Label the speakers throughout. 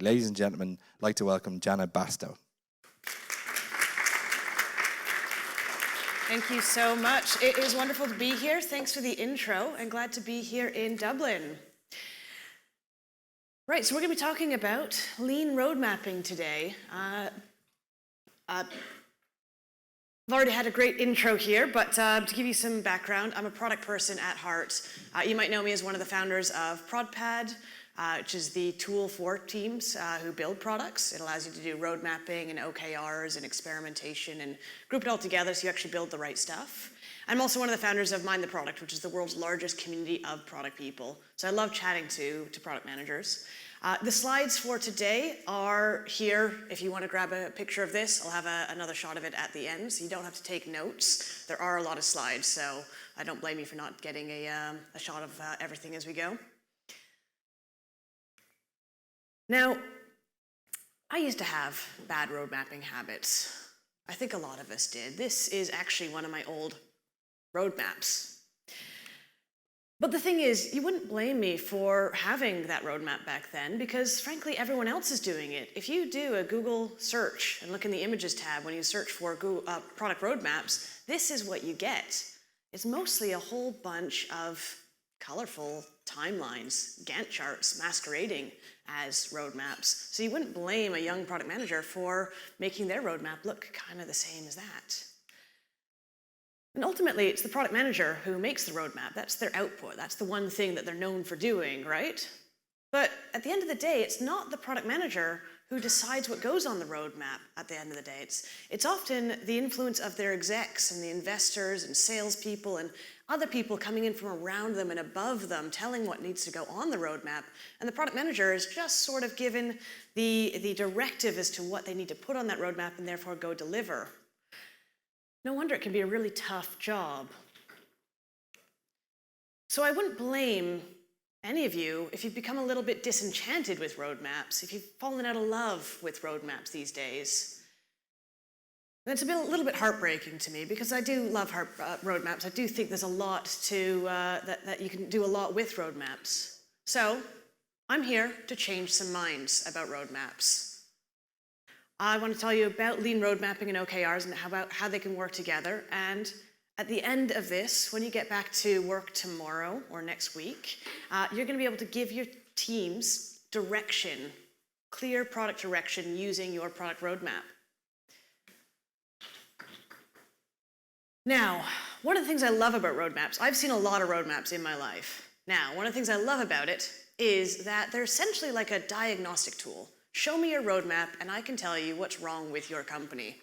Speaker 1: Ladies and gentlemen, I'd like to welcome Janna Bastow.
Speaker 2: Thank you so much. It is wonderful to be here. Thanks for the intro, and glad to be here in Dublin. Right, so we're going to be talking about lean road mapping today. I've already had a great intro here, but to give you some background, I'm a product person at heart. You might know me as one of the founders of ProdPad, which is the tool for teams who build products. It allows you to do road mapping and OKRs and experimentation and group it all together so you actually build the right stuff. I'm also one of the founders of Mind the Product, which is the world's largest community of product people. So I love chatting to product managers. The slides for today are here. If you want to grab a picture of this, I'll have another shot of it at the end, so you don't have to take notes. There are a lot of slides, so I don't blame you for not getting a shot of everything as we go. Now, I used to have bad road mapping habits. I think a lot of us did. This is actually one of my old roadmaps. But the thing is, you wouldn't blame me for having that roadmap back then because, frankly, everyone else is doing it. If you do a Google search and look in the Images tab when you search for Google, product roadmaps, this is what you get. It's mostly a whole bunch of colorful timelines, Gantt charts masquerading as roadmaps. So you wouldn't blame a young product manager for making their roadmap look kind of the same as that. And ultimately, it's the product manager who makes the roadmap. That's their output. That's the one thing that they're known for doing, right? But at the end of the day, it's not the product manager who decides what goes on the roadmap at the end of the day. It's often the influence of their execs and the investors and salespeople and other people coming in from around them and above them telling what needs to go on the roadmap. And the product manager is just sort of given the directive as to what they need to put on that roadmap and therefore go deliver. No wonder it can be a really tough job. So I wouldn't blame any of you if you've become a little bit disenchanted with roadmaps, if you've fallen out of love with roadmaps these days. And it's a little bit heartbreaking to me because I do love roadmaps. I do think there's a lot to that you can do a lot with roadmaps. So I'm here to change some minds about roadmaps. I want to tell you about lean road mapping and OKRs and about how they can work together. And at the end of this, when you get back to work tomorrow or next week, you're going to be able to give your teams direction, clear product direction using your product roadmap. Now, one of the things I love about roadmaps, I've seen a lot of roadmaps in my life. Now, one of the things I love about it is that they're essentially like a diagnostic tool. Show me your roadmap and I can tell you what's wrong with your company.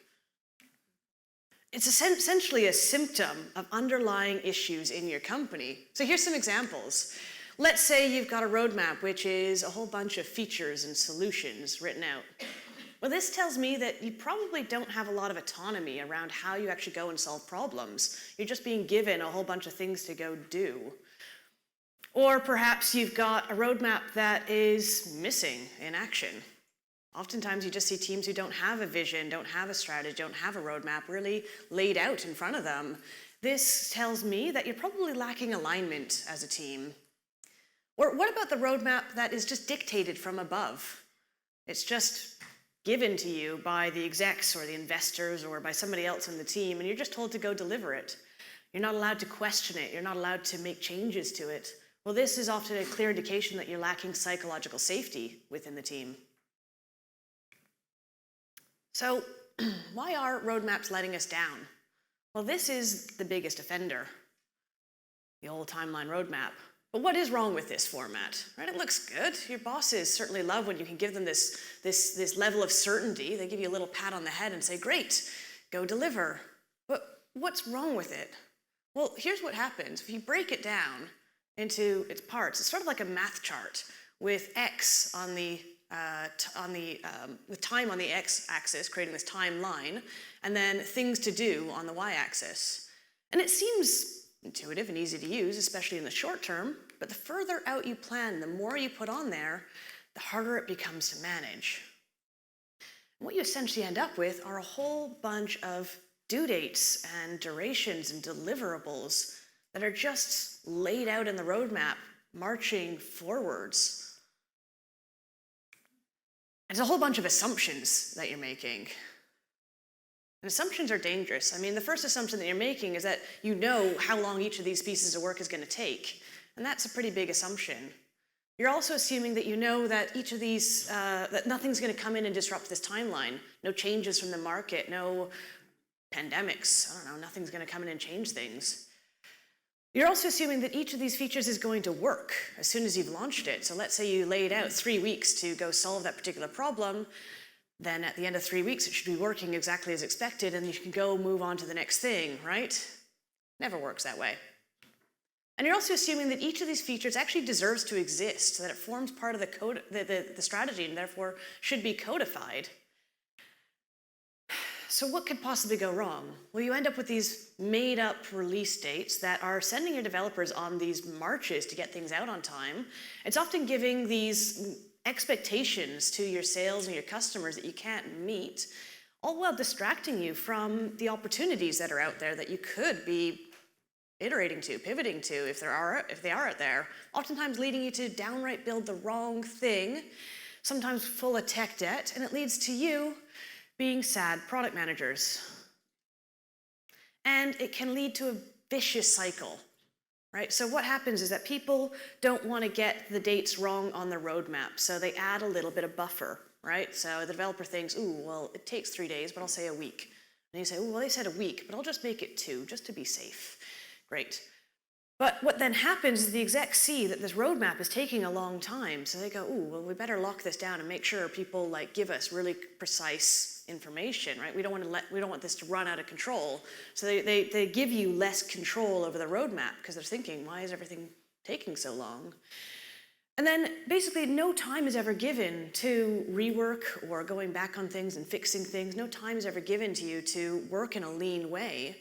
Speaker 2: It's essentially a symptom of underlying issues in your company. So here's some examples. Let's say you've got a roadmap which is a whole bunch of features and solutions written out. Well, this tells me that you probably don't have a lot of autonomy around how you actually go and solve problems. You're just being given a whole bunch of things to go do. Or perhaps you've got a roadmap that is missing in action. Oftentimes you just see teams who don't have a vision, don't have a strategy, don't have a roadmap really laid out in front of them. This tells me that you're probably lacking alignment as a team. Or what about the roadmap that is just dictated from above? It's just given to you by the execs or the investors or by somebody else in the team, and you're just told to go deliver it. You're not allowed to question it. You're not allowed to make changes to it. Well, this is often a clear indication that you're lacking psychological safety within the team. So why are roadmaps letting us down? Well, this is the biggest offender, the old timeline roadmap. But what is wrong with this format? Right? It looks good. Your bosses certainly love when you can give them this level of certainty. They give you a little pat on the head and say, great, go deliver. But what's wrong with it? Well, here's what happens. If you break it down into its parts, it's sort of like a math chart with X on the with time on the x-axis, creating this timeline, and then things to do on the y-axis. And it seems intuitive and easy to use, especially in the short term, but the further out you plan, the more you put on there, the harder it becomes to manage. And what you essentially end up with are a whole bunch of due dates and durations and deliverables that are just laid out in the roadmap, marching forwards. It's a whole bunch of assumptions that you're making. And assumptions are dangerous. I mean, the first assumption that you're making is that you know how long each of these pieces of work is going to take. And that's a pretty big assumption. You're also assuming that you know that each of these, that nothing's going to come in and disrupt this timeline. No changes from the market, no pandemics. I don't know, nothing's going to come in and change things. You're also assuming that each of these features is going to work as soon as you've launched it. So let's say you laid out 3 weeks to go solve that particular problem. Then at the end of 3 weeks, it should be working exactly as expected, and you can go move on to the next thing, right? Never works that way. And you're also assuming that each of these features actually deserves to exist, that it forms part of the strategy and therefore should be codified. So what could possibly go wrong? Well, you end up with these made-up release dates that are sending your developers on these marches to get things out on time. It's often giving these expectations to your sales and your customers that you can't meet, all while distracting you from the opportunities that are out there that you could be iterating to, pivoting to, if they are out there, oftentimes leading you to downright build the wrong thing, sometimes full of tech debt, and it leads to you being sad product managers. And it can lead to a vicious cycle, right? So what happens is that people don't want to get the dates wrong on the roadmap, so they add a little bit of buffer, right? So the developer thinks, ooh, well, it takes 3 days, but I'll say a week. And you say, ooh, well, they said a week, but I'll just make it 2, just to be safe. Great. But what then happens is the execs see that this roadmap is taking a long time, so they go, ooh, well, we better lock this down and make sure people give us really precise information, right? We don't want this to run out of control. So they give you less control over the roadmap because they're thinking, why is everything taking so long? And then basically no time is ever given to rework or going back on things and fixing things. No time is ever given to you to work in a lean way.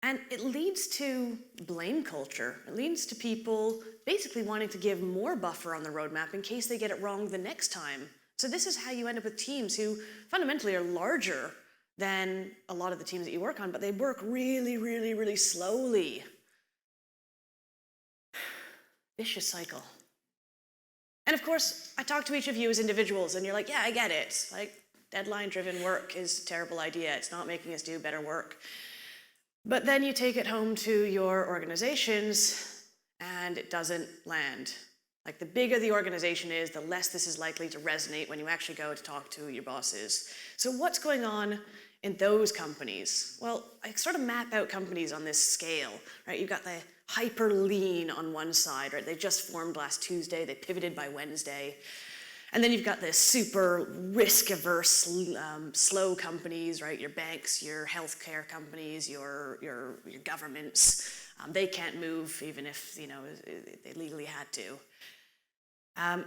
Speaker 2: And it leads to blame culture. It leads to people basically wanting to give more buffer on the roadmap in case they get it wrong the next time. So this is how you end up with teams who fundamentally are larger than a lot of the teams that you work on, but they work really, really, really slowly. Vicious cycle. And of course, I talk to each of you as individuals, and you're like, yeah, I get it. Deadline-driven work is a terrible idea. It's not making us do better work. But then you take it home to your organizations, and it doesn't land. The bigger the organization is, the less this is likely to resonate when you actually go to talk to your bosses. So what's going on in those companies? Well, I sort of map out companies on this scale, right? You've got the hyper lean on one side, right? They just formed last Tuesday, they pivoted by Wednesday. And then you've got the super risk-averse, slow companies, right? Your banks, your healthcare companies, your governments. They can't move even if they legally had to.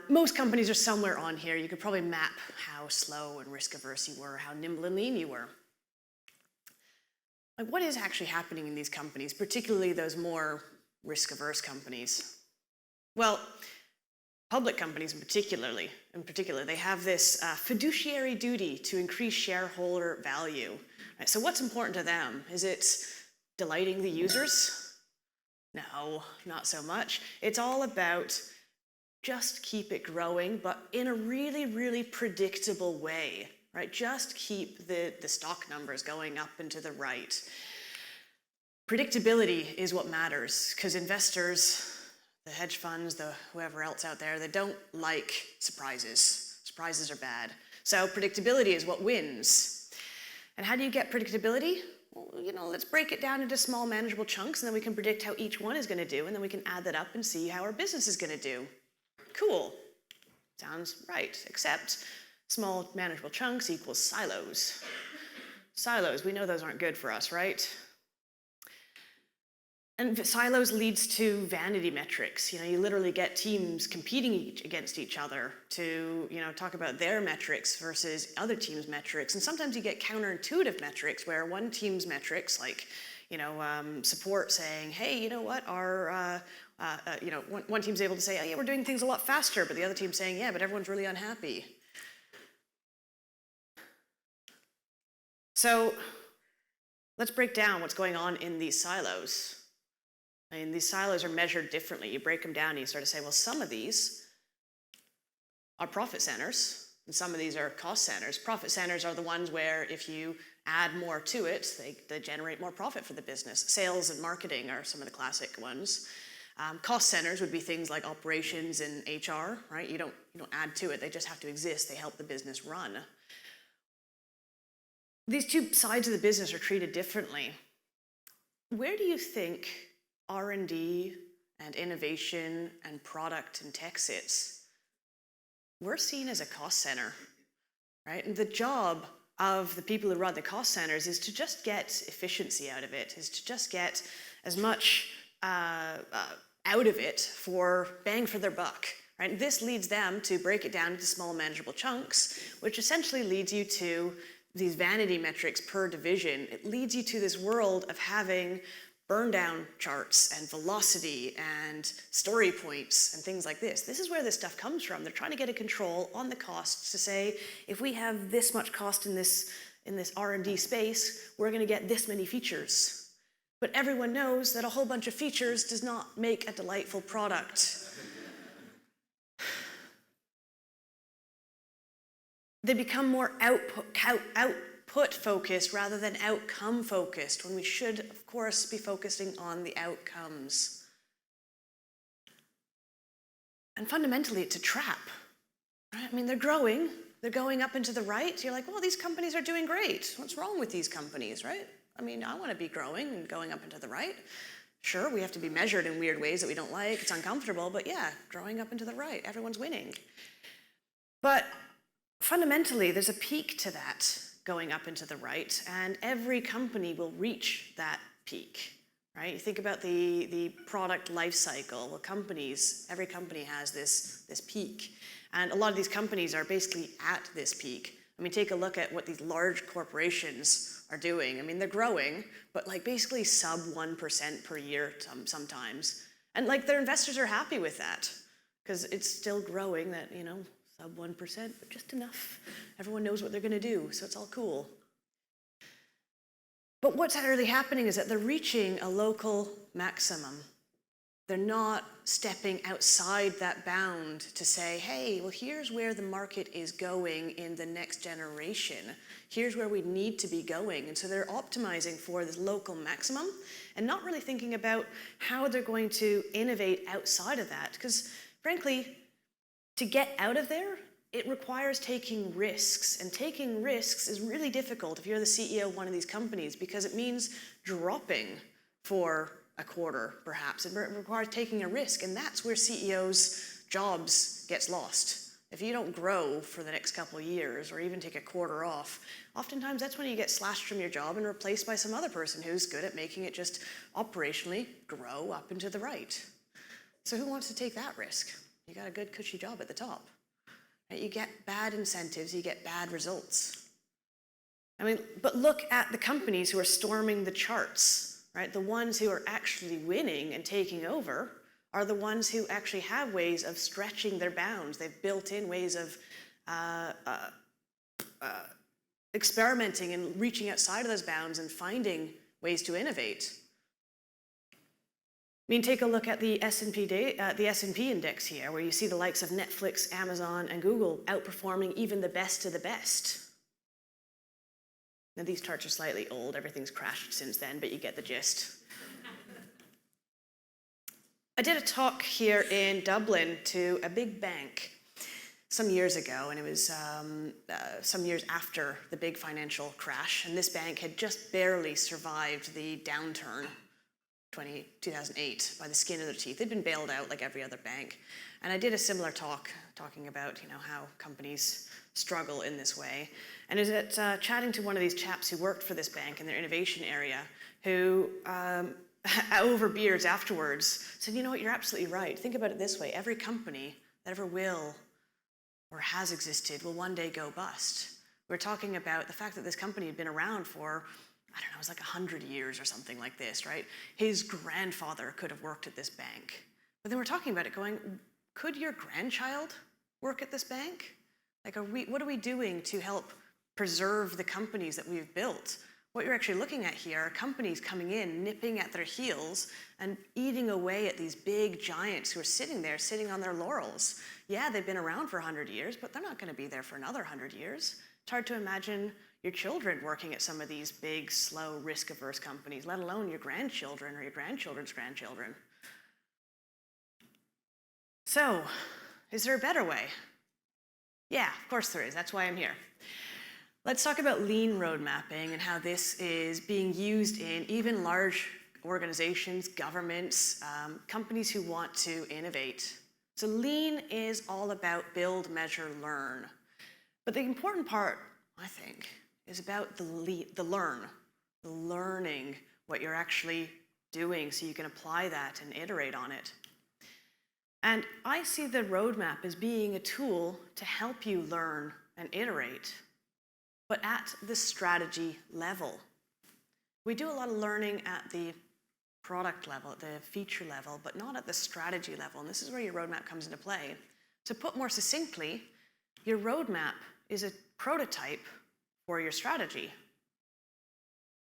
Speaker 2: Most companies are somewhere on here. You could probably map how slow and risk-averse you were, how nimble and lean you were. What is actually happening in these companies, particularly those more risk-averse companies? Well, public companies in particular, they have this fiduciary duty to increase shareholder value. Right? So what's important to them? Is it delighting the users? No, not so much. It's all about just keep it growing, but in a really, really predictable way. Right? Just keep the stock numbers going up and to the right. Predictability is what matters, because investors, the hedge funds, the whoever else out there, they don't like surprises. Surprises are bad. So predictability is what wins. And how do you get predictability? Well, let's break it down into small manageable chunks, and then we can predict how each one is going to do, and then we can add that up and see how our business is going to do. Cool. Sounds right, except small manageable chunks equals silos. Silos, we know those aren't good for us, right? And silos leads to vanity metrics. You literally get teams competing against each other to, talk about their metrics versus other teams' metrics. And sometimes you get counterintuitive metrics where one team's metrics, support saying, hey, you know what, one team's able to say, oh, yeah, we're doing things a lot faster, but the other team's saying, yeah, but everyone's really unhappy. So let's break down what's going on in these silos. These silos are measured differently. You break them down and you sort of say, well, some of these are profit centers, And some of these are cost centers. Profit centers are the ones where if you add more to it, they generate more profit for the business. Sales and marketing are some of the classic ones. Cost centers would be things like operations and HR, right? You don't add to it, they just have to exist. They help the business run. These two sides of the business are treated differently. Where do you think R&D and innovation and product and tech sits? We're seen as a cost center, right? And the job of the people who run the cost centers is to just get efficiency out of it, is to just get as much out of it for bang for their buck, right? This leads them to break it down into small manageable chunks, which essentially leads you to these vanity metrics per division. It leads you to this world of having burn down charts and velocity and story points and things like this. This is where this stuff comes from. They're trying to get a control on the costs to say, if we have this much cost in this R&D space, we're going to get this many features. But everyone knows that a whole bunch of features does not make a delightful product. They become more output focused rather than outcome focused, when we should, of course, be focusing on the outcomes. And fundamentally, it's a trap. Right? I mean, they're growing, they're going up and to the right. You're like, well, these companies are doing great. What's wrong with these companies, right? I mean, I want to be growing and going up and to the right. Sure, we have to be measured in weird ways that we don't like. It's uncomfortable, but yeah, growing up and to the right. Everyone's winning. But fundamentally, there's a peak to that going up and to the right, and every company will reach that peak, right? You think about the product life cycle. Well, every company has this peak, and a lot of these companies are basically at this peak. I mean, take a look at what these large corporations are doing. I mean, they're growing, but like basically sub 1% per year sometimes. And like their investors are happy with that because it's still growing, that, sub 1%, but just enough. Everyone knows what they're going to do, so it's all cool. But what's really happening is that they're reaching a local maximum. They're not stepping outside that bound to say, hey, well, here's where the market is going in the next generation. Here's where we need to be going. And so they're optimizing for this local maximum and not really thinking about how they're going to innovate outside of that. Because frankly, to get out of there, it requires taking risks. And taking risks is really difficult if you're the CEO of one of these companies, because it means dropping for a quarter, perhaps. It requires taking a risk, and that's where CEOs' jobs gets lost. If you don't grow for the next couple of years, or even take a quarter off, oftentimes that's when you get slashed from your job and replaced by some other person who's good at making it just operationally grow up and to the right. So who wants to take that risk? You got a good cushy job at the top. Right? You get bad incentives, you get bad results. I mean, but look at the companies who are storming the charts. Right? The ones who are actually winning and taking over are the ones who actually have ways of stretching their bounds. They've built in ways of experimenting and reaching outside of those bounds and finding ways to innovate. I mean, take a look at the S&P index here, where you see the likes of Netflix, Amazon, and Google outperforming even the best of the best. Now, these charts are slightly old. Everything's crashed since then, but you get the gist. I did a talk here in Dublin to a big bank some years ago, and it was some years after the big financial crash, and this bank had just barely survived the downturn, 2008, by the skin of their teeth. They'd been bailed out like every other bank, and I did a similar talk talking about how companies struggle in this way. And is it chatting to one of these chaps who worked for this bank in their innovation area, who over beers afterwards said, you know what, you're absolutely right. Think about it this way. Every company that ever will or has existed will one day go bust. We're talking about the fact that this company had been around for, I don't know, it was like 100 years or something like this, right? His grandfather could have worked at this bank. But then we're talking about it going, could your grandchild work at this bank? Like, what are we doing to help preserve the companies that we've built? What you're actually looking at here are companies coming in, nipping at their heels, and eating away at these big giants who are sitting there, sitting on their laurels. Yeah, they've been around for 100 years, but they're not going to be there for another 100 years. It's hard to imagine your children working at some of these big, slow, risk-averse companies, let alone your grandchildren or your grandchildren's grandchildren. So, is there a better way? Yeah, of course there is. That's why I'm here. Let's talk about lean road mapping and how this is being used in even large organizations, governments, companies who want to innovate. So lean is all about build, measure, learn. But the important part, I think, is about the learning what you're actually doing so you can apply that and iterate on it. And I see the roadmap as being a tool to help you learn and iterate, but at the strategy level. We do a lot of learning at the product level, at the feature level, but not at the strategy level, and this is where your roadmap comes into play. To put more succinctly, your roadmap is a prototype for your strategy.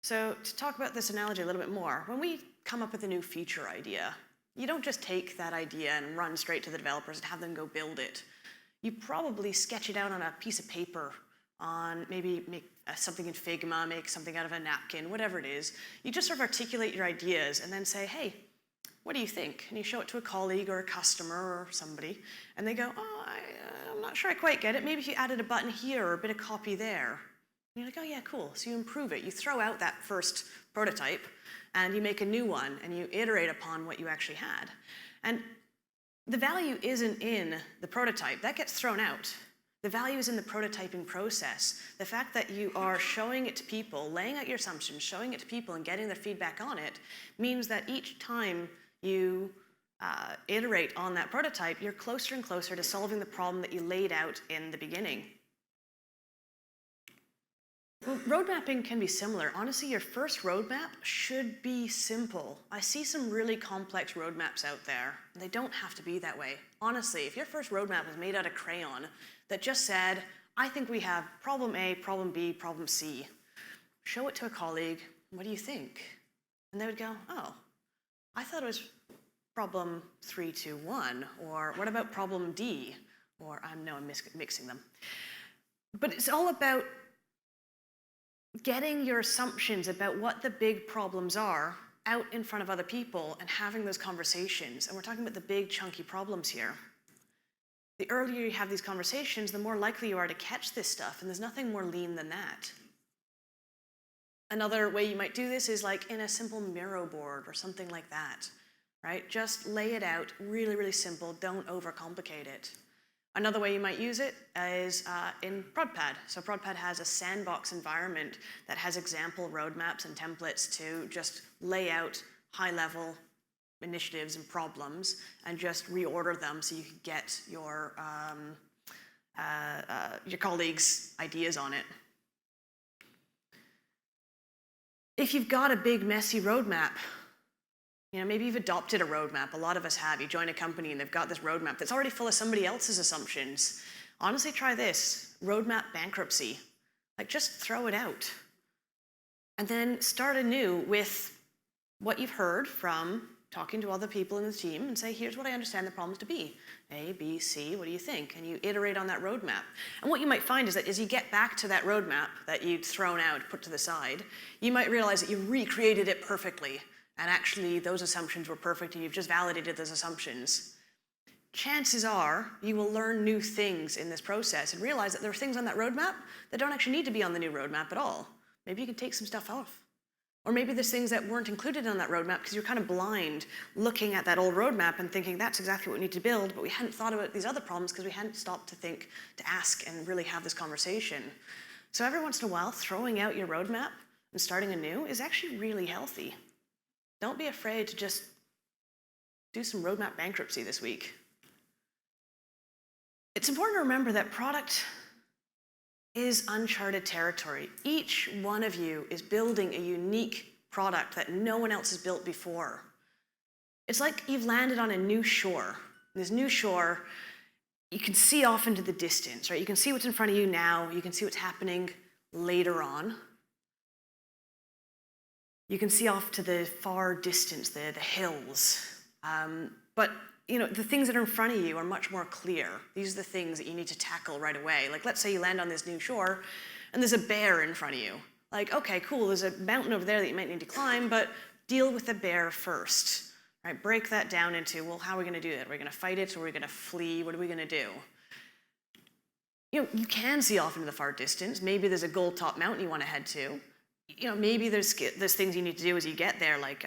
Speaker 2: So to talk about this analogy a little bit more, when we come up with a new feature idea, you don't just take that idea and run straight to the developers and have them go build it. You probably sketch it out on a piece of paper, on maybe make something in Figma, make something out of a napkin, whatever it is. You just sort of articulate your ideas and then say, hey, what do you think? And you show it to a colleague or a customer or somebody, and they go, oh, I'm not sure I quite get it. Maybe if you added a button here or a bit of copy there. And you're like, oh yeah, cool. So you improve it. You throw out that first prototype and you make a new one and you iterate upon what you actually had. And the value isn't in the prototype. That gets thrown out. The value is in the prototyping process. The fact that you are showing it to people, laying out your assumptions, showing it to people and getting their feedback on it means that each time you iterate on that prototype, you're closer and closer to solving the problem that you laid out in the beginning. Well, road mapping can be similar. Honestly, your first roadmap should be simple. I see some really complex roadmaps out there. They don't have to be that way. Honestly, if your first roadmap was made out of crayon that just said, I think we have problem A, problem B, problem C, show it to a colleague, what do you think? And they would go, oh, I thought it was problem 3, 2, 1, or what about problem D? Or, no, I'm mixing them. But it's all about getting your assumptions about what the big problems are out in front of other people and having those conversations. And we're talking about the big chunky problems here. The earlier you have these conversations, the more likely you are to catch this stuff, and there's nothing more lean than that. Another way you might do this is like in a simple Miro board or something like that, right? Just lay it out really, really simple, don't overcomplicate it. Another way you might use it is in ProdPad. So ProdPad has a sandbox environment that has example roadmaps and templates to just lay out high-level initiatives and problems and just reorder them so you can get your colleagues' ideas on it. If you've got a big, messy roadmap, maybe you've adopted a roadmap. A lot of us have. You join a company and they've got this roadmap that's already full of somebody else's assumptions. Honestly, try this. Roadmap bankruptcy. Like, just throw it out. And then start anew with what you've heard from talking to other people in the team and say, here's what I understand the problems to be. A, B, C, what do you think? And you iterate on that roadmap. And what you might find is that as you get back to that roadmap that you'd thrown out, put to the side, you might realize that you recreated it perfectly. And actually, those assumptions were perfect, and you've just validated those assumptions. Chances are you will learn new things in this process and realize that there are things on that roadmap that don't actually need to be on the new roadmap at all. Maybe you can take some stuff off. Or maybe there's things that weren't included on that roadmap because you're kind of blind looking at that old roadmap and thinking that's exactly what we need to build, but we hadn't thought about these other problems because we hadn't stopped to think, to ask, and really have this conversation. So every once in a while, throwing out your roadmap and starting anew is actually really healthy. Don't be afraid to just do some roadmap bankruptcy this week. It's important to remember that product is uncharted territory. Each one of you is building a unique product that no one else has built before. It's like you've landed on a new shore. This new shore, you can see off into the distance, right? You can see what's in front of you now. You can see what's happening later on. You can see off to the far distance there, the hills. But the things that are in front of you are much more clear. These are the things that you need to tackle right away. Like, let's say you land on this new shore and there's a bear in front of you. Like, okay, cool, there's a mountain over there that you might need to climb, but deal with the bear first. Right? Break that down into, well, how are we going to do that? Are we going to fight it, or are we going to flee? What are we going to do? You can see off into the far distance. Maybe there's a gold-top mountain you want to head to. Maybe there's things you need to do as you get there, like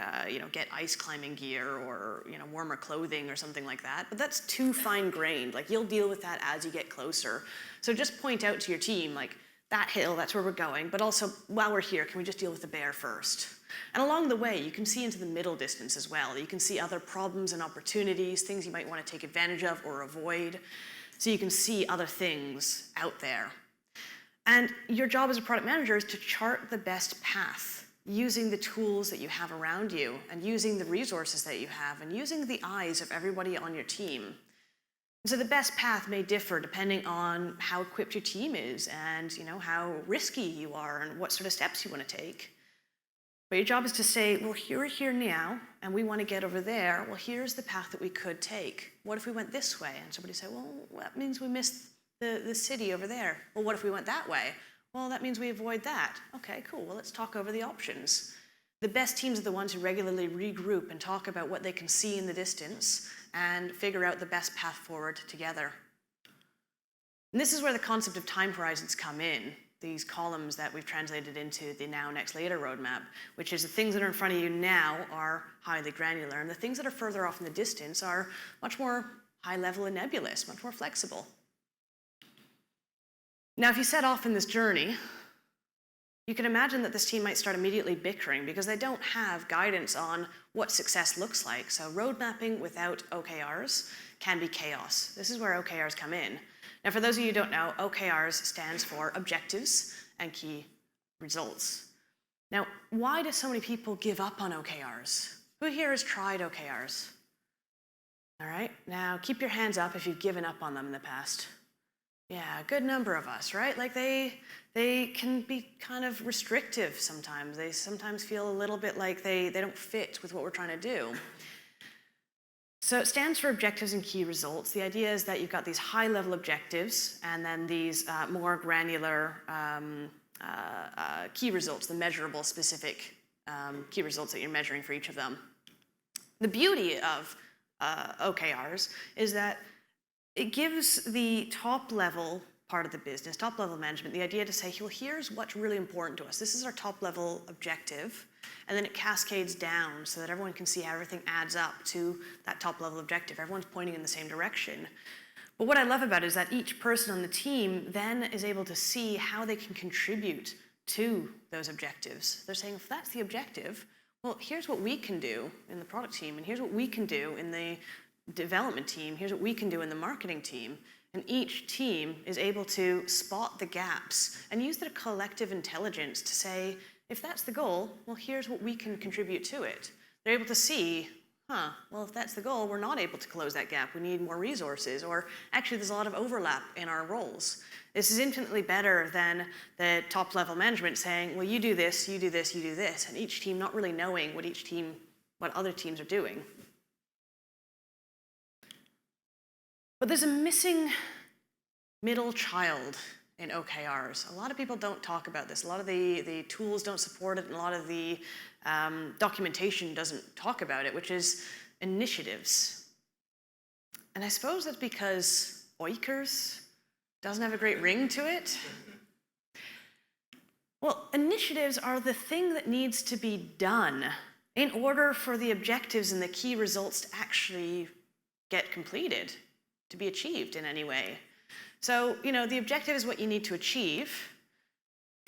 Speaker 2: get ice climbing gear or warmer clothing or something like that. But that's too fine-grained. Like, you'll deal with that as you get closer. So just point out to your team, like, that hill, that's where we're going. But also, while we're here, can we just deal with the bear first? And along the way, you can see into the middle distance as well. You can see other problems and opportunities, things you might want to take advantage of or avoid. So you can see other things out there. And your job as a product manager is to chart the best path using the tools that you have around you and using the resources that you have and using the eyes of everybody on your team. So the best path may differ depending on how equipped your team is and how risky you are and what sort of steps you want to take. But your job is to say, well, we're here now and we want to get over there. Well, here's the path that we could take. What if we went this way? And somebody said, well, that means we missed the city over there. Well, what if we went that way? Well, that means we avoid that. Okay, cool. Well, let's talk over the options. The best teams are the ones who regularly regroup and talk about what they can see in the distance and figure out the best path forward together. And this is where the concept of time horizons come in, these columns that we've translated into the now, next, later roadmap, which is the things that are in front of you now are highly granular, and the things that are further off in the distance are much more high level and nebulous, much more flexible. Now, if you set off in this journey, you can imagine that this team might start immediately bickering because they don't have guidance on what success looks like. So road mapping without OKRs can be chaos. This is where OKRs come in. Now, for those of you who don't know, OKRs stands for objectives and key results. Now, why do so many people give up on OKRs? Who here has tried OKRs? All right, now keep your hands up if you've given up on them in the past. Yeah, a good number of us, right? Like they can be kind of restrictive sometimes. They sometimes feel a little bit like they don't fit with what we're trying to do. So it stands for objectives and key results. The idea is that you've got these high-level objectives and then these more granular key results, the measurable, specific key results that you're measuring for each of them. The beauty of OKRs is that it gives the top-level part of the business, top-level management, the idea to say, well, here's what's really important to us. This is our top-level objective. And then it cascades down so that everyone can see how everything adds up to that top-level objective. Everyone's pointing in the same direction. But what I love about it is that each person on the team then is able to see how they can contribute to those objectives. They're saying, if that's the objective, well, here's what we can do in the product team, and here's what we can do in the development team, here's what we can do in the marketing team. And each team is able to spot the gaps and use their collective intelligence to say, if that's the goal, well, here's what we can contribute to it. They're able to see, well, if that's the goal, we're not able to close that gap. We need more resources, or actually there's a lot of overlap in our roles. This is infinitely better than the top-level management saying, well, you do this, you do this, you do this, and each team not really knowing what other teams are doing. But there's a missing middle child in OKRs. A lot of people don't talk about this. A lot of the tools don't support it, and a lot of the documentation doesn't talk about it, which is initiatives. And I suppose that's because OKRs doesn't have a great ring to it. Well, initiatives are the thing that needs to be done in order for the objectives and the key results to actually get completed, to be achieved in any way. So, the objective is what you need to achieve.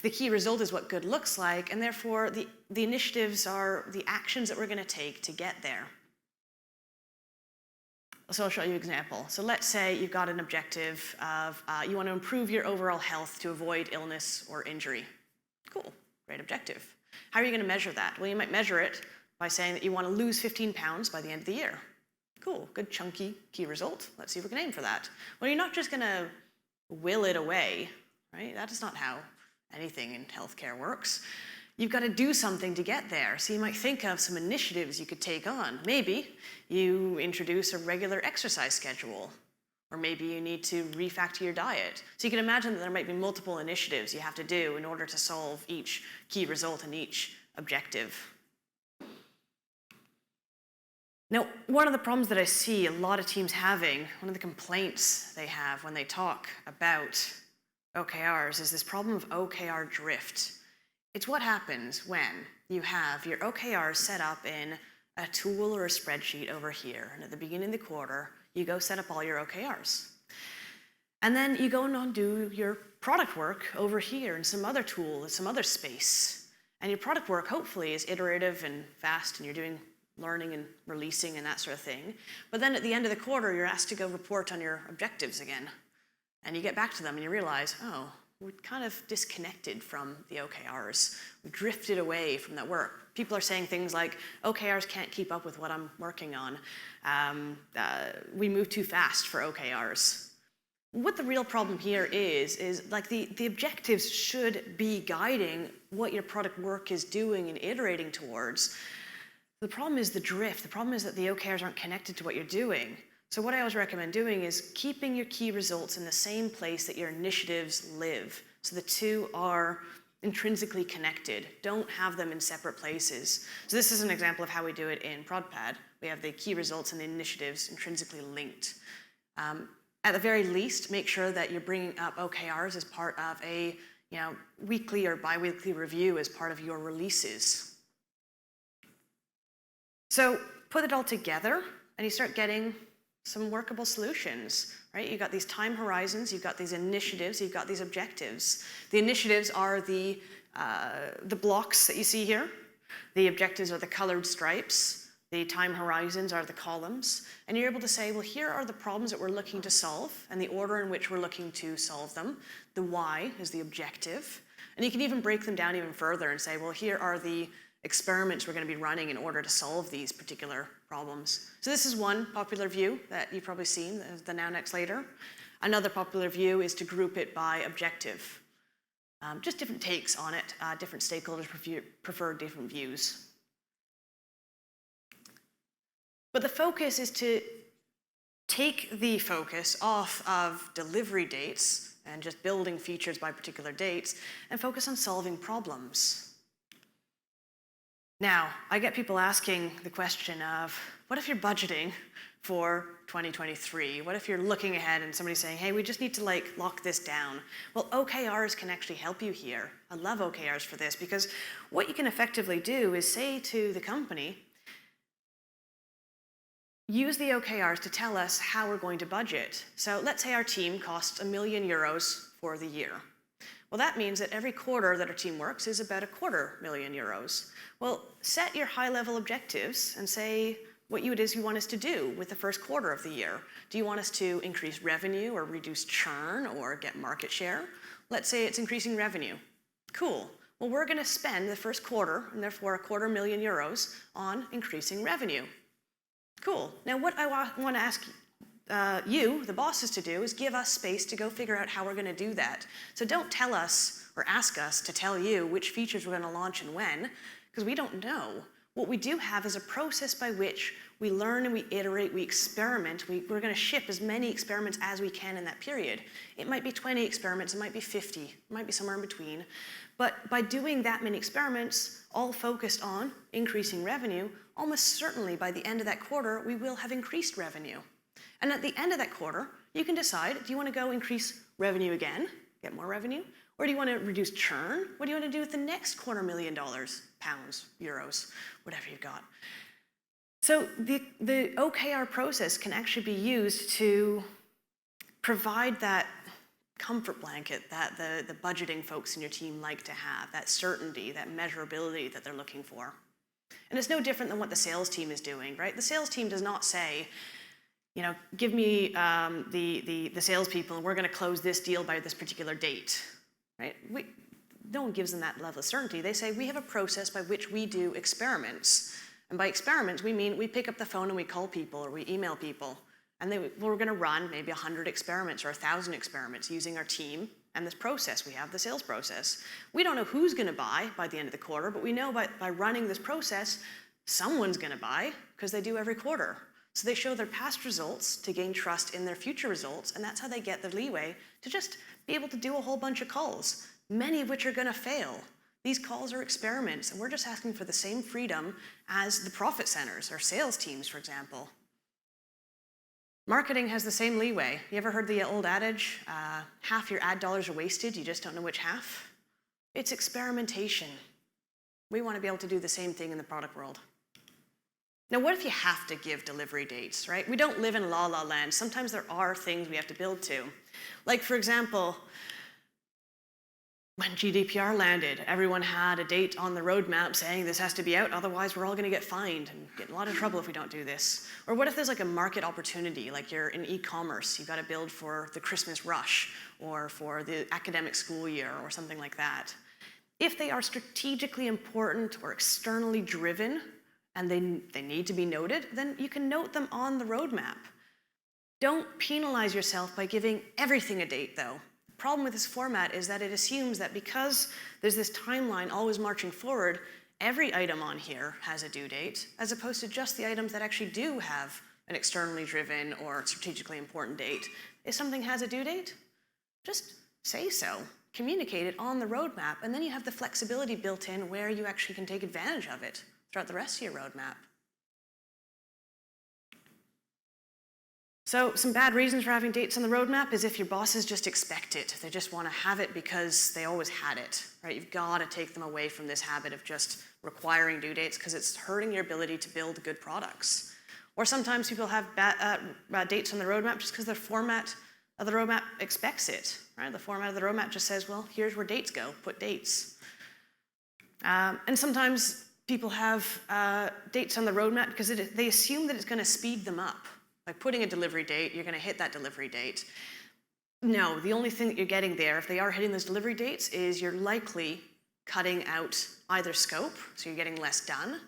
Speaker 2: The key result is what good looks like, and therefore the initiatives are the actions that we're going to take to get there. So I'll show you an example. So let's say you've got an objective of you want to improve your overall health to avoid illness or injury. Cool, great objective. How are you going to measure that? Well, you might measure it by saying that you want to lose 15 pounds by the end of the year. Cool, good chunky key result. Let's see if we can aim for that. Well, you're not just going to will it away, right? That is not how anything in healthcare works. you've got to do something to get there. So you might think of some initiatives you could take on. Maybe you introduce a regular exercise schedule, or maybe you need to refactor your diet. So you can imagine that there might be multiple initiatives you have to do in order to solve each key result and each objective. Now, one of the problems that I see a lot of teams having, one of the complaints they have when they talk about OKRs is this problem of OKR drift. It's what happens when you have your OKRs set up in a tool or a spreadsheet over here, and at the beginning of the quarter, you go set up all your OKRs. And then you go and do your product work over here in some other tool, in some other space. And your product work hopefully is iterative and fast, and you're doing learning and releasing and that sort of thing. But then at the end of the quarter, you're asked to go report on your objectives again. And you get back to them and you realize, oh, we're kind of disconnected from the OKRs. We drifted away from that work. People are saying things like, OKRs can't keep up with what I'm working on. We move too fast for OKRs. What the real problem here is like the objectives should be guiding what your product work is doing and iterating towards. The problem is the drift. The problem is that the OKRs aren't connected to what you're doing. So what I always recommend doing is keeping your key results in the same place that your initiatives live. So the two are intrinsically connected. Don't have them in separate places. So this is an example of how we do it in ProdPad. We have the key results and the initiatives intrinsically linked. At the very least, make sure that you're bringing up OKRs as part of a weekly or bi-weekly review as part of your releases. So put it all together and you start getting some workable solutions, right? You've got these time horizons, you've got these initiatives, you've got these objectives. The initiatives are the blocks that you see here. The objectives are the colored stripes. The time horizons are the columns. And you're able to say, well, here are the problems that we're looking to solve and the order in which we're looking to solve them. The why is the objective. And you can even break them down even further and say, well, here are the experiments we're going to be running in order to solve these particular problems. So this is one popular view that you've probably seen, the now, next, later. Another popular view is to group it by objective. Just different takes on it. Different stakeholders prefer different views. But the focus is to take the focus off of delivery dates and just building features by particular dates and focus on solving problems. Now, I get people asking the question of, what if you're budgeting for 2023? What if you're looking ahead and somebody's saying, hey, we just need to lock this down? Well, OKRs can actually help you here. I love OKRs for this because what you can effectively do is say to the company, use the OKRs to tell us how we're going to budget. So let's say our team costs €1 million for the year. Well, that means that every quarter that our team works is about €250,000. Well, set your high-level objectives and say what it is you want us to do with the first quarter of the year. Do you want us to increase revenue or reduce churn or get market share? Let's say it's increasing revenue. Cool. Well, we're going to spend the first quarter, and therefore €250,000, on increasing revenue. Cool. Now, what I want to ask you, the bosses, to do is give us space to go figure out how we're going to do that. So don't tell us or ask us to tell you which features we're going to launch and when, because we don't know. What we do have is a process by which we learn and we iterate, we experiment. We're going to ship as many experiments as we can in that period. It might be 20 experiments, it might be 50, it might be somewhere in between. But by doing that many experiments, all focused on increasing revenue, almost certainly by the end of that quarter, we will have increased revenue. And at the end of that quarter, you can decide, do you want to go increase revenue again, get more revenue? Or do you want to reduce churn? What do you want to do with the next $250,000, pounds, euros, whatever you've got? So the OKR process can actually be used to provide that comfort blanket that the budgeting folks in your team like to have, that certainty, that measurability that they're looking for. And it's no different than what the sales team is doing, right? The sales team does not say, give me the salespeople, and we're going to close this deal by this particular date, right? No one gives them that level of certainty. They say, we have a process by which we do experiments. And by experiments, we mean we pick up the phone and we call people or we email people. And we're going to run maybe 100 experiments or 1,000 experiments using our team and this process we have, the sales process. We don't know who's going to buy by the end of the quarter, but we know by running this process, someone's going to buy because they do every quarter. So they show their past results to gain trust in their future results, and that's how they get the leeway to just be able to do a whole bunch of calls, many of which are going to fail. These calls are experiments, and we're just asking for the same freedom as the profit centers or sales teams, for example. Marketing has the same leeway. You ever heard the old adage, half your ad dollars are wasted, you just don't know which half? It's experimentation. We want to be able to do the same thing in the product world. Now, what if you have to give delivery dates, right? We don't live in la-la land. Sometimes there are things we have to build to. Like, for example, when GDPR landed, everyone had a date on the roadmap saying this has to be out, otherwise we're all going to get fined and get in a lot of trouble if we don't do this. Or what if there's like a market opportunity, like you're in e-commerce, you've got to build for the Christmas rush or for the academic school year or something like that. If they are strategically important or externally driven, and they need to be noted, then you can note them on the roadmap. Don't penalize yourself by giving everything a date, though. The problem with this format is that it assumes that because there's this timeline always marching forward, every item on here has a due date, as opposed to just the items that actually do have an externally driven or strategically important date. If something has a due date, just say so. Communicate it on the roadmap, and then you have the flexibility built in where you actually can take advantage of it throughout the rest of your roadmap. So some bad reasons for having dates on the roadmap is if your bosses just expect it. They just want to have it because they always had it, right? You've got to take them away from this habit of just requiring due dates because it's hurting your ability to build good products. Or sometimes people have dates on the roadmap just because the format of the roadmap expects it, right? The format of the roadmap just says, well, here's where dates go, put dates. And sometimes people have dates on the roadmap because they assume that it's going to speed them up. By putting a delivery date, you're going to hit that delivery date. No, the only thing that you're getting there, if they are hitting those delivery dates, is you're likely cutting out either scope, so you're getting less done,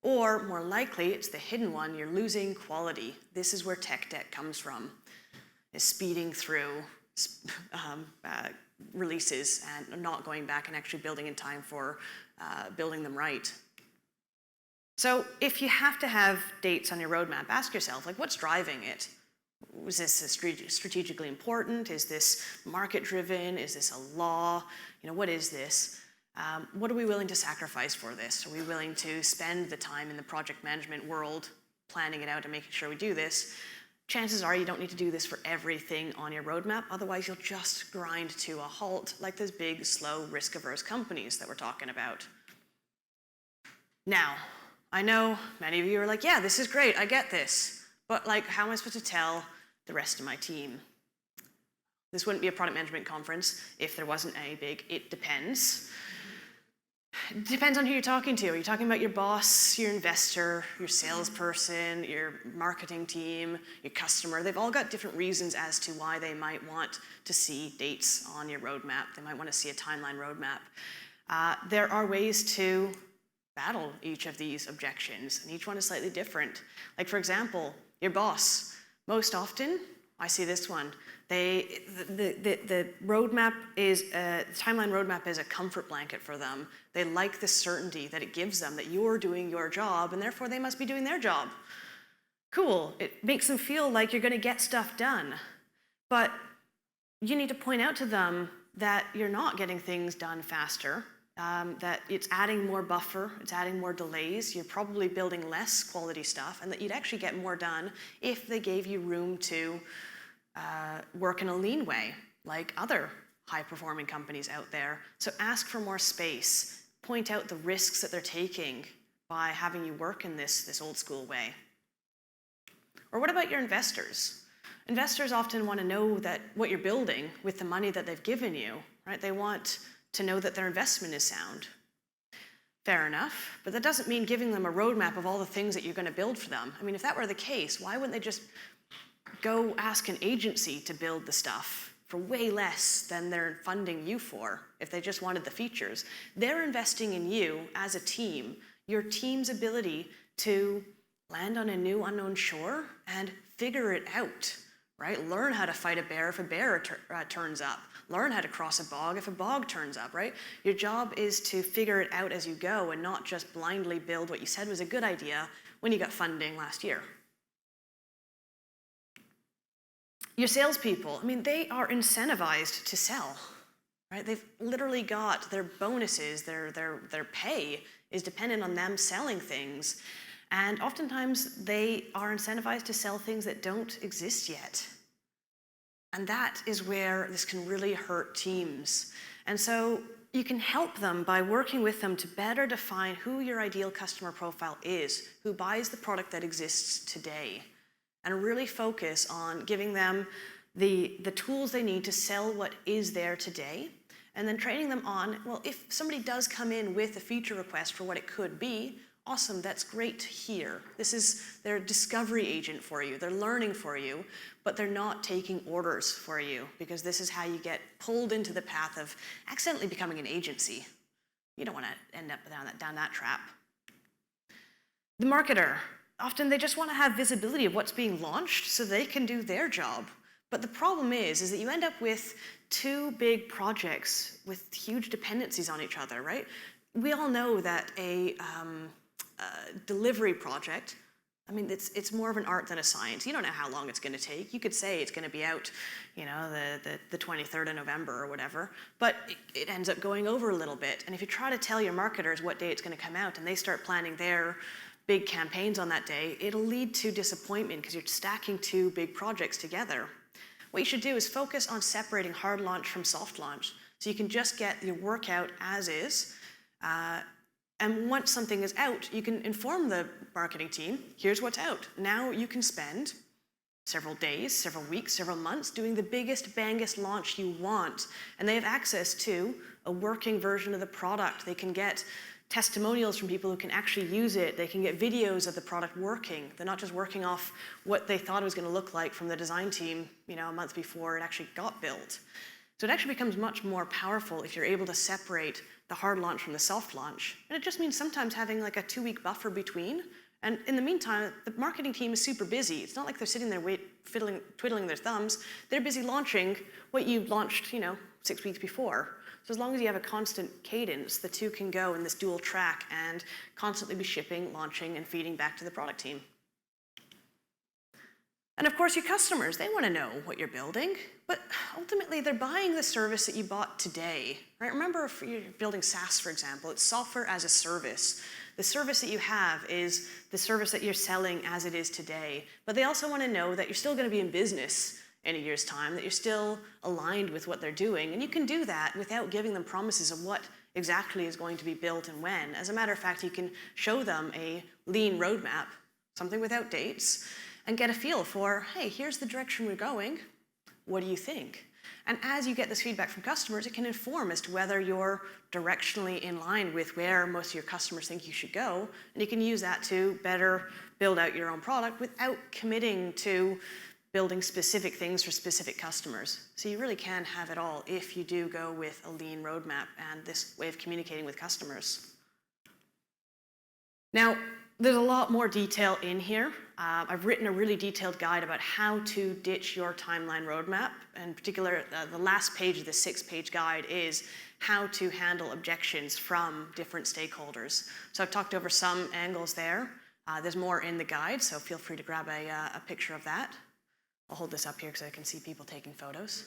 Speaker 2: or more likely, it's the hidden one, you're losing quality. This is where tech debt comes from, is speeding through releases and not going back and actually building in time for building them right. So if you have to have dates on your roadmap, ask yourself, like, what's driving it? Was this strategically important? Is this market-driven? Is this a law? What is this? What are we willing to sacrifice for this? Are we willing to spend the time in the project management world planning it out and making sure we do this? Chances are you don't need to do this for everything on your roadmap, otherwise you'll just grind to a halt like those big, slow, risk-averse companies that we're talking about. Now, I know many of you are like, yeah, this is great, I get this. But how am I supposed to tell the rest of my team? This wouldn't be a product management conference if there wasn't a big it depends. It depends on who you're talking to. Are you talking about your boss, your investor, your salesperson, your marketing team, your customer? They've all got different reasons as to why they might want to see dates on your roadmap. They might want to see a timeline roadmap. There are ways to battle each of these objections, and each one is slightly different. Like, for example, your boss. Most often, I see this one. The roadmap is the timeline roadmap is a comfort blanket for them. They like the certainty that it gives them that you're doing your job, and therefore they must be doing their job. Cool. It makes them feel like you're going to get stuff done, but you need to point out to them that you're not getting things done faster. That it's adding more buffer, it's adding more delays, you're probably building less quality stuff, and that you'd actually get more done if they gave you room to work in a lean way, like other high-performing companies out there. So ask for more space, point out the risks that they're taking by having you work in this old-school way. Or what about your investors? Investors often want to know that what you're building with the money that they've given you, right? They want to know that their investment is sound. Fair enough, but that doesn't mean giving them a roadmap of all the things that you're going to build for them. I mean, if that were the case, why wouldn't they just go ask an agency to build the stuff for way less than they're funding you for if they just wanted the features? They're investing in you as a team, your team's ability to land on a new unknown shore and figure it out, right? Learn how to fight a bear if a bear turns up. Learn how to cross a bog if a bog turns up, right? Your job is to figure it out as you go and not just blindly build what you said was a good idea when you got funding last year. Your salespeople, I mean, they are incentivized to sell, right? They've literally got their bonuses, their pay is dependent on them selling things. And oftentimes they are incentivized to sell things that don't exist yet. And that is where this can really hurt teams. And so you can help them by working with them to better define who your ideal customer profile is, who buys the product that exists today, and really focus on giving them the tools they need to sell what is there today, and then training them on, well, if somebody does come in with a feature request for what it could be, awesome, that's great to hear. This is their discovery agent for you. They're learning for you, but they're not taking orders for you, because this is how you get pulled into the path of accidentally becoming an agency. You don't want to end up down that trap. The marketer, often they just want to have visibility of what's being launched so they can do their job. But the problem is that you end up with two big projects with huge dependencies on each other, right? We all know that a delivery project, I mean, it's more of an art than a science. You don't know how long it's going to take. You could say it's going to be out, you know, the 23rd of November or whatever, but it ends up going over a little bit. And if you try to tell your marketers what day it's going to come out and they start planning their big campaigns on that day, it'll lead to disappointment because you're stacking two big projects together. What you should do is focus on separating hard launch from soft launch, so you can just get your work out as is. And once something is out, you can inform the marketing team, here's what's out. Now you can spend several days, several weeks, several months doing the biggest, bangest launch you want. And they have access to a working version of the product. They can get testimonials from people who can actually use it. They can get videos of the product working. They're not just working off what they thought it was going to look like from the design team, you know, a month before it actually got built. So it actually becomes much more powerful if you're able to separate the hard launch from the soft launch. And it just means sometimes having like a 2-week buffer between. And in the meantime, the marketing team is super busy. It's not like they're sitting there twiddling their thumbs. They're busy launching what you launched, you know, 6 weeks before. So as long as you have a constant cadence, the two can go in this dual track and constantly be shipping, launching, and feeding back to the product team. And of course, your customers, they want to know what you're building, but ultimately they're buying the service that you bought today, right? Remember, if you're building SaaS, for example, it's software as a service. The service that you have is the service that you're selling as it is today, but they also want to know that you're still going to be in business in a year's time, that you're still aligned with what they're doing. And you can do that without giving them promises of what exactly is going to be built and when. As a matter of fact, you can show them a lean roadmap, something without dates, and get a feel for, hey, here's the direction we're going. What do you think? And as you get this feedback from customers, it can inform as to whether you're directionally in line with where most of your customers think you should go. And you can use that to better build out your own product without committing to building specific things for specific customers. So you really can have it all if you do go with a lean roadmap and this way of communicating with customers. Now, there's a lot more detail in here. I've written a really detailed guide about how to ditch your timeline roadmap. In particular, the last page of the 6-page guide is how to handle objections from different stakeholders. So I've talked over some angles there. There's more in the guide, so feel free to grab a picture of that. I'll hold this up here because I can see people taking photos.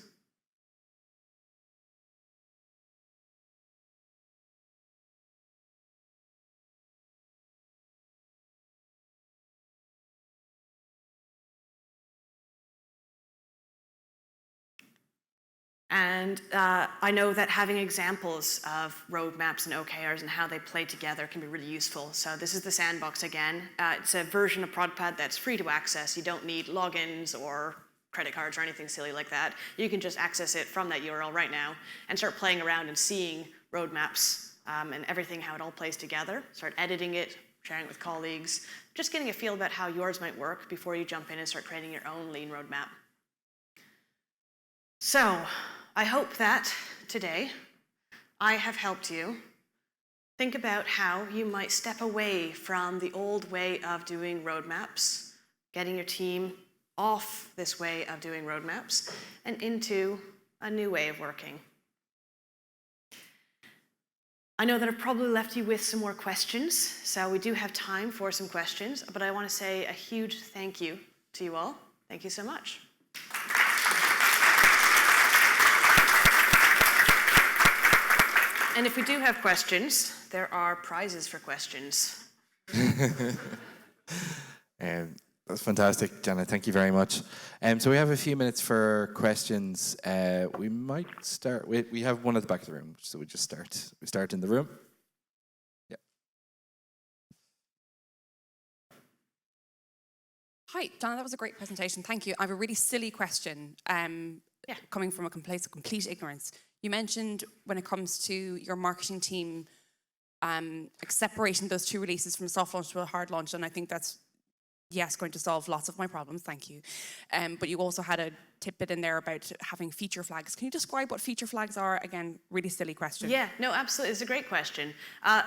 Speaker 2: And I know that having examples of roadmaps and OKRs and how they play together can be really useful. So this is the sandbox again. It's a version of ProdPad that's free to access. You don't need logins or credit cards or anything silly like that. You can just access it from that URL right now and start playing around and seeing roadmaps and everything, how it all plays together. Start editing it, sharing it with colleagues, just getting a feel about how yours might work before you jump in and start creating your own lean roadmap. So, I hope that today I have helped you think about how you might step away from the old way of doing roadmaps, getting your team off this way of doing roadmaps and into a new way of working. I know that I've probably left you with some more questions, so we do have time for some questions, but I want to say a huge thank you to you all. Thank you so much. And if we do have questions, there are prizes for questions.
Speaker 1: That's fantastic, Janna. Thank you very much. So we have a few minutes for questions. We might start. We have one at the back of the room, so we just start. We start in the room. Yeah.
Speaker 3: Hi, Janna. That was a great presentation. Thank you. I have a really silly question. Coming from a place of complete ignorance. You mentioned when it comes to your marketing team, separating those two releases from a soft launch to a hard launch, and I think that's, yes, going to solve lots of my problems, thank you. But you also had a tidbit in there about having feature flags. Can you describe what feature flags are? Again, really silly question.
Speaker 2: Yeah, no, absolutely, it's a great question.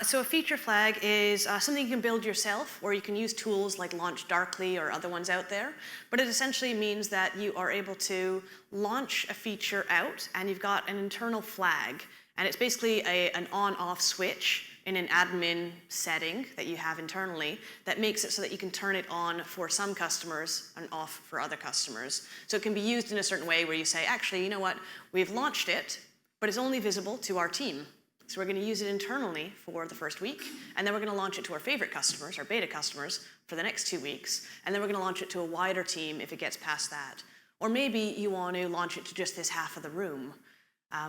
Speaker 2: So a feature flag is something you can build yourself, or you can use tools like Launch Darkly or other ones out there. But it essentially means that you are able to launch a feature out, and you've got an internal flag, and it's basically an on-off switch in an admin setting that you have internally that makes it so that you can turn it on for some customers and off for other customers. So it can be used in a certain way where you say, actually, you know what, we've launched it, but it's only visible to our team. So we're going to use it internally for the first week, and then we're going to launch it to our favorite customers, our beta customers, for the next 2 weeks, and then we're going to launch it to a wider team if it gets past that. Or maybe you want to launch it to just this half of the room.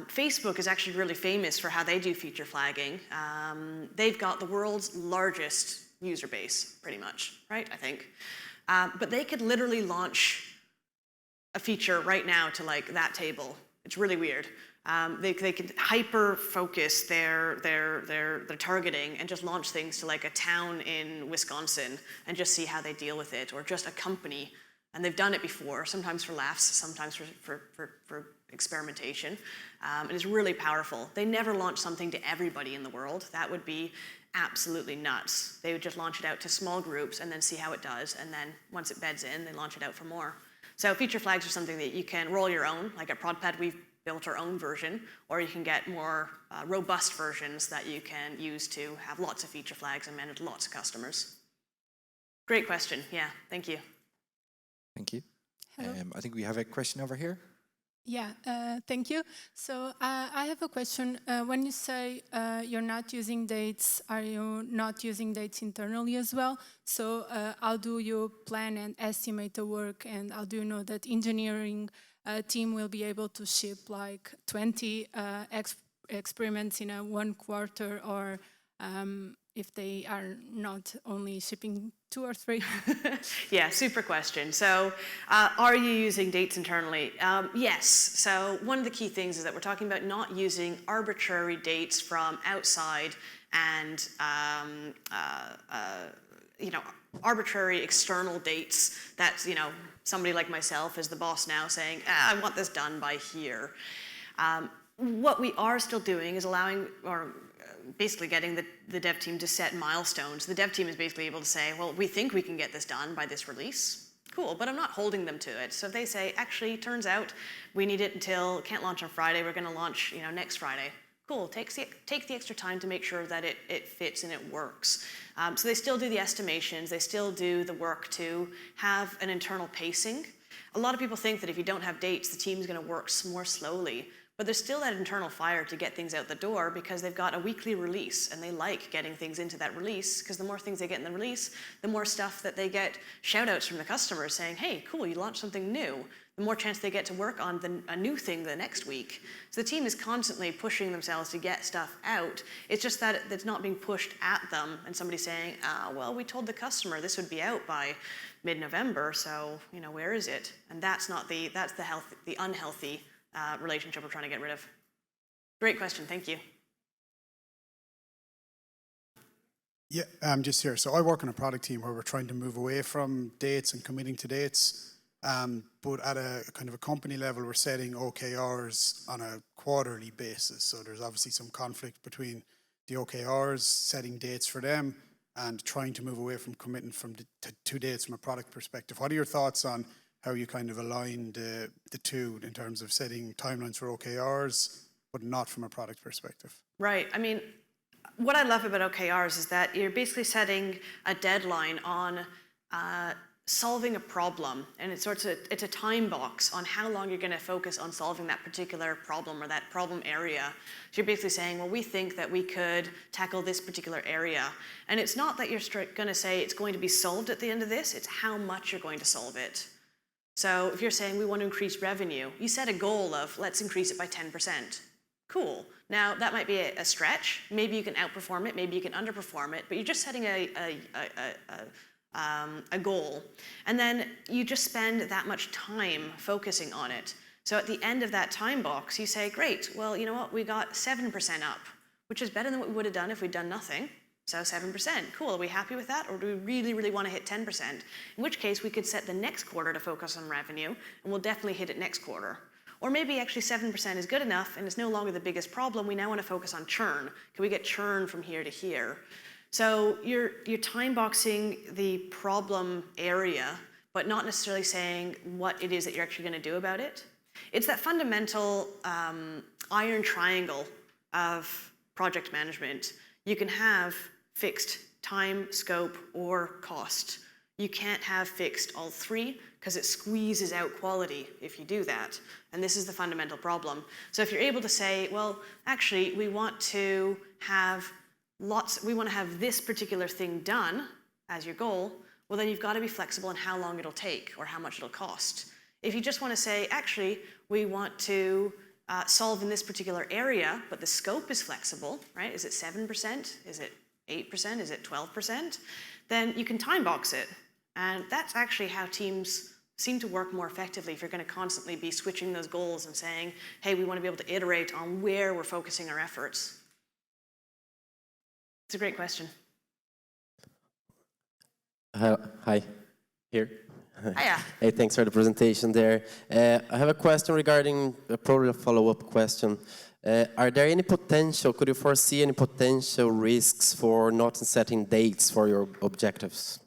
Speaker 2: Facebook is actually really famous for how they do feature flagging. They've got the world's largest user base, pretty much, right, I think. But they could literally launch a feature right now to like that table. It's really weird. They could hyper-focus their targeting and just launch things to like a town in Wisconsin and just see how they deal with it, or just a company. And they've done it before, sometimes for laughs, sometimes for experimentation. It is really powerful. They never launch something to everybody in the world. That would be absolutely nuts. They would just launch it out to small groups and then see how it does. And then once it beds in, they launch it out for more. So feature flags are something that you can roll your own. Like at ProdPad, we've built our own version, or you can get more robust versions that you can use to have lots of feature flags and manage lots of customers. Great question. Yeah, thank you.
Speaker 1: Thank you. I think we have a question over here.
Speaker 4: Yeah, thank you. So I have a question. When you say you're not using dates, are you not using dates internally as well? So how do you plan and estimate the work, and how do you know that engineering team will be able to ship like 20 experiments in a 1 quarter, or if they are not only shipping 2 or 3?
Speaker 2: Yeah, super question. So are you using dates internally? Yes. So one of the key things is that we're talking about not using arbitrary dates from outside and arbitrary external dates that, somebody like myself is the boss now saying, I want this done by here. What we are still doing is allowing, or basically getting the dev team to set milestones. The dev team is basically able to say, well, we think we can get this done by this release. Cool, but I'm not holding them to it. So if they say, actually, turns out we need it until, can't launch on Friday, we're going to launch next Friday. Cool, take the extra time to make sure that it fits and it works. So they still do the estimations, they still do the work to have an internal pacing. A lot of people think that if you don't have dates, the team's going to work more slowly. But there's still that internal fire to get things out the door because they've got a weekly release and they like getting things into that release, because the more things they get in the release, the more stuff that they get shout outs from the customers saying, hey, cool, you launched something new. The more chance they get to work on a new thing the next week. So the team is constantly pushing themselves to get stuff out. It's just that it's not being pushed at them and somebody saying, well, we told the customer this would be out by mid-November, so where is it? And that's the unhealthy relationship we're trying to get rid of. Great question, thank you.
Speaker 5: Yeah, I'm just here. So I work on a product team where we're trying to move away from dates and committing to dates. But at a kind of a company level, we're setting OKRs on a quarterly basis. So there's obviously some conflict between the OKRs, setting dates for them, and trying to move away from committing to dates from a product perspective. What are your thoughts on how you kind of align the two in terms of setting timelines for OKRs, but not from a product perspective.
Speaker 2: Right. I mean, what I love about OKRs is that you're basically setting a deadline on solving a problem, and it's a time box on how long you're going to focus on solving that particular problem or that problem area. So you're basically saying, well, we think that we could tackle this particular area, and it's not that you're going to say it's going to be solved at the end of this, it's how much you're going to solve it. So if you're saying we want to increase revenue, you set a goal of let's increase it by 10%. Cool. Now that might be a stretch. Maybe you can outperform it, maybe you can underperform it, but you're just setting a goal. And then you just spend that much time focusing on it. So at the end of that time box, you say, great, well, you know what, we got 7% up, which is better than what we would have done if we'd done nothing. So 7%, cool, are we happy with that? Or do we really, really want to hit 10%? In which case we could set the next quarter to focus on revenue, and we'll definitely hit it next quarter. Or maybe actually 7% is good enough and it's no longer the biggest problem. We now want to focus on churn. Can we get churn from here to here? So you're time boxing the problem area, but not necessarily saying what it is that you're actually going to do about it. It's that fundamental iron triangle of project management. You can have fixed time, scope, or cost. You can't have fixed all three because it squeezes out quality if you do that. And this is the fundamental problem. So if you're able to say, well, actually, we want to have this particular thing done as your goal, well, then you've got to be flexible in how long it'll take or how much it'll cost. If you just want to say, actually, we want to solve in this particular area, but the scope is flexible, right? Is it 7%? Is it 8%? Is it 12%? Then you can time box it. And that's actually how teams seem to work more effectively if you're going to constantly be switching those goals and saying, hey, we want to be able to iterate on where we're focusing our efforts. It's a great question.
Speaker 6: Hi, here.
Speaker 2: Hiya.
Speaker 6: Hey, thanks for the presentation there. I have a question regarding, probably a follow-up question. Are there any potential, could you foresee any potential risks for not setting dates for your objectives?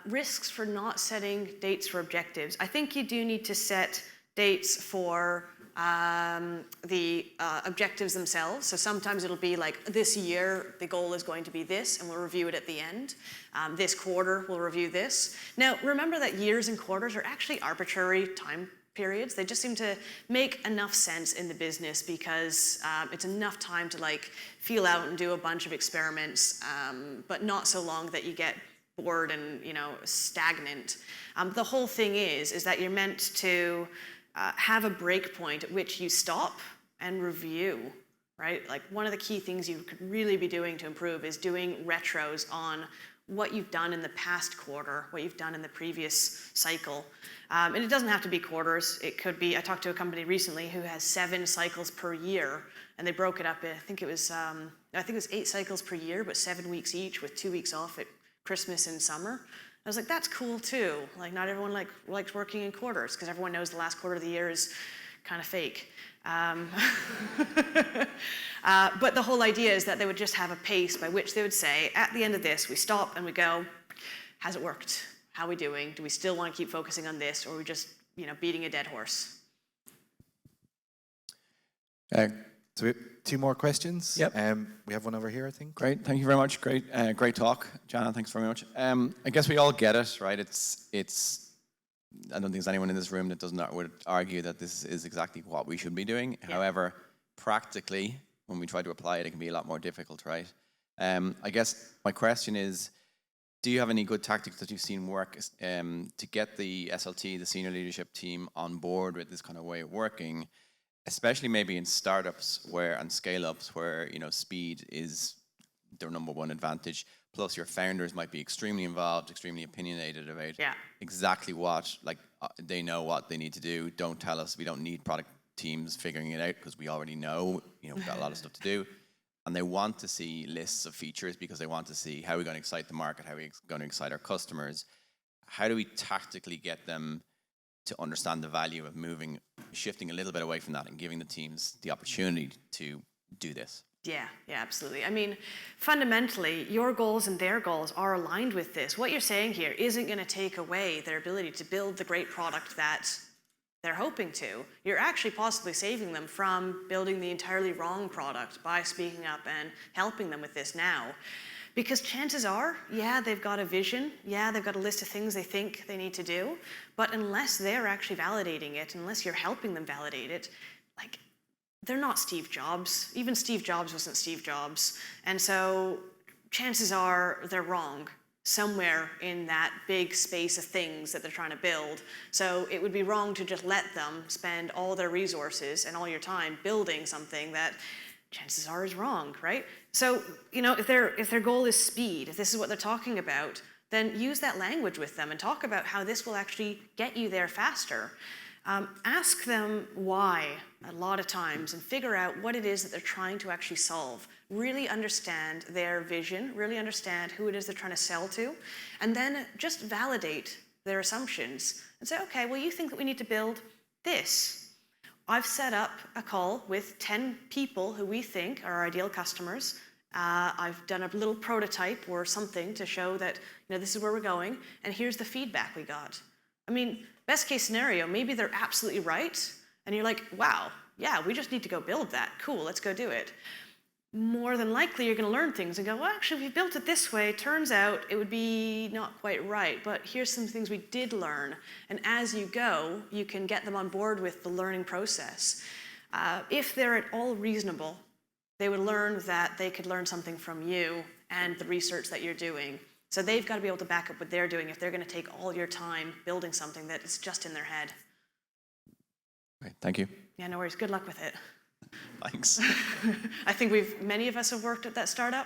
Speaker 2: Risks for not setting dates for objectives. I think you do need to set dates for the objectives themselves. So sometimes it'll be like this year, the goal is going to be this, and we'll review it at the end. This quarter, we'll review this. Now, remember that years and quarters are actually arbitrary time periods. They just seem to make enough sense in the business because it's enough time to like feel out and do a bunch of experiments, but not so long that you get bored and stagnant. The whole thing is that you're meant to have a break point at which you stop and review, right? Like one of the key things you could really be doing to improve is doing retros on what you've done in the past quarter, what you've done in the previous cycle. And it doesn't have to be quarters. It could be, I talked to a company recently who has 7 cycles per year, and they broke it up. I think it was 8 cycles per year, but 7 weeks each with 2 weeks off at Christmas and summer. I was like, that's cool too. Like not everyone likes working in quarters because everyone knows the last quarter of the year is kind of fake. But the whole idea is that they would just have a pace by which they would say, at the end of this, we stop and we go, has it worked? How are we doing? Do we still want to keep focusing on this, or are we just beating a dead horse?
Speaker 1: So we have 2 more questions.
Speaker 7: Yep.
Speaker 1: We have one over here, I think.
Speaker 7: Great, thank you very much. Great talk, Janna. Thanks very much. I guess we all get it, right? It's. I don't think there's anyone in this room that would argue that this is exactly what we should be doing. Yeah. However, practically, when we try to apply it, it can be a lot more difficult, right? I guess my question is, do you have any good tactics that you've seen work to get the SLT, the senior leadership team, on board with this kind of way of working? Especially maybe in startups and scale-ups where speed is their #1 advantage. Plus your founders might be extremely involved, extremely opinionated about exactly what, they know what they need to do. Don't tell us, we don't need product teams figuring it out because we already know, we've got a lot of stuff to do. And they want to see lists of features because they want to see how we're going to excite the market, how we're going to excite our customers. How do we tactically get them to understand the value of shifting a little bit away from that and giving the teams the opportunity to do this?
Speaker 2: Yeah, absolutely. I mean, fundamentally, your goals and their goals are aligned with this. What you're saying here isn't going to take away their ability to build the great product that they're hoping to. You're actually possibly saving them from building the entirely wrong product by speaking up and helping them with this now. Because chances are, yeah, they've got a vision, yeah, they've got a list of things they think they need to do, but unless they're actually validating it, unless you're helping them validate it, like, they're not Steve Jobs. Even Steve Jobs wasn't Steve Jobs. And so chances are they're wrong somewhere in that big space of things that they're trying to build. So it would be wrong to just let them spend all their resources and all your time building something that chances are is wrong, right? So, if their goal is speed, if this is what they're talking about, then use that language with them and talk about how this will actually get you there faster. Ask them why a lot of times and figure out what it is that they're trying to actually solve. Really understand their vision, really understand who it is they're trying to sell to, and then just validate their assumptions and say, okay, well, you think that we need to build this. I've set up a call with 10 people who we think are our ideal customers. I've done a little prototype or something to show that this is where we're going, and here's the feedback we got. I mean, best case scenario, maybe they're absolutely right, and you're like, wow, yeah, we just need to go build that. Cool, let's go do it. More than likely, you're going to learn things and go, well, actually, if we built it this way, turns out it would be not quite right, but here's some things we did learn. And as you go, you can get them on board with the learning process. If they're at all reasonable, they would learn that they could learn something from you and the research that you're doing. So they've got to be able to back up what they're doing if they're going to take all your time building something that is just in their head.
Speaker 7: Great, thank you.
Speaker 2: Yeah, no worries. Good luck with it.
Speaker 7: Thanks.
Speaker 2: I think many of us have worked at that startup.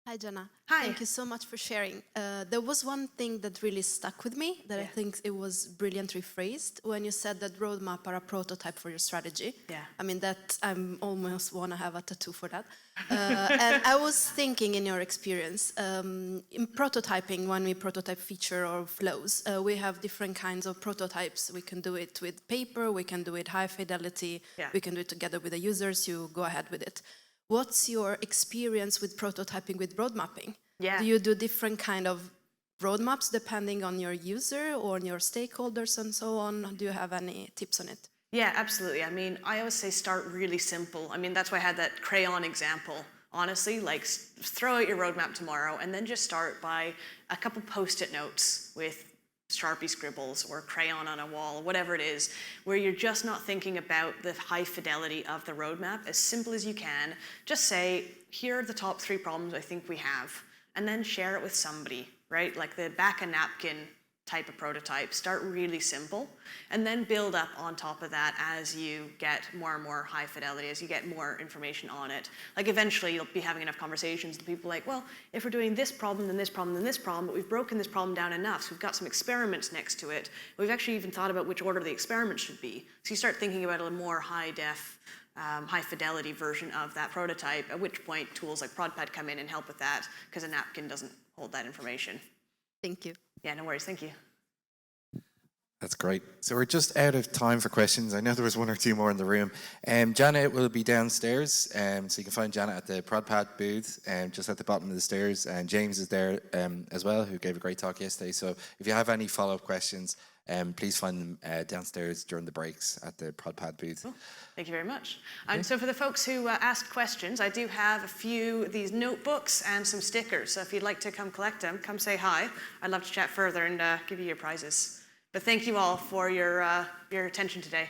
Speaker 8: Hi, Janna.
Speaker 2: Hi.
Speaker 8: Thank you so much for sharing. There was one thing that really stuck with me that I think it was brilliantly phrased when you said that roadmap are a prototype for your strategy.
Speaker 2: Yeah.
Speaker 8: I mean, that I almost want to have a tattoo for that. And I was thinking in your experience, in prototyping, when we prototype feature or flows, we have different kinds of prototypes. We can do it with paper, we can do it high fidelity, we can do it together with the users, you go ahead with it. What's your experience with prototyping with road mapping?
Speaker 2: Yeah.
Speaker 8: Do you do different kind of roadmaps depending on your user or on your stakeholders and so on? Do you have any tips on it?
Speaker 2: Yeah, absolutely. I mean, I always say start really simple. I mean, that's why I had that crayon example. Honestly, like throw out your roadmap tomorrow and then just start by a couple post-it notes with Sharpie scribbles or crayon on a wall, whatever it is, where you're just not thinking about the high fidelity of the roadmap. As simple as you can, just say, here are the top 3 problems I think we have, and then share it with somebody, right? Like the back a napkin type of prototype. Start really simple, and then build up on top of that as you get more and more high fidelity, as you get more information on it. Like eventually you'll be having enough conversations with people like, well, if we're doing this problem, then this problem, then this problem, but we've broken this problem down enough, so we've got some experiments next to it. We've actually even thought about which order the experiments should be. So you start thinking about a more high-def, high-fidelity version of that prototype, at which point tools like ProdPad come in and help with that, because a napkin doesn't hold that information.
Speaker 8: Thank you.
Speaker 2: Yeah, no worries. Thank you.
Speaker 1: That's great. So we're just out of time for questions. I know there was 1 or 2 more in the room. Janna will be downstairs, so you can find Janna at the ProdPad booth, just at the bottom of the stairs. And James is there as well, who gave a great talk yesterday. So if you have any follow-up questions, please find them downstairs during the breaks at the ProdPad booth.
Speaker 2: Cool. Thank you very much. And so for the folks who asked questions, I do have a few of these notebooks and some stickers. So if you'd like to come collect them, come say hi. I'd love to chat further and give you your prizes. But thank you all for your attention today.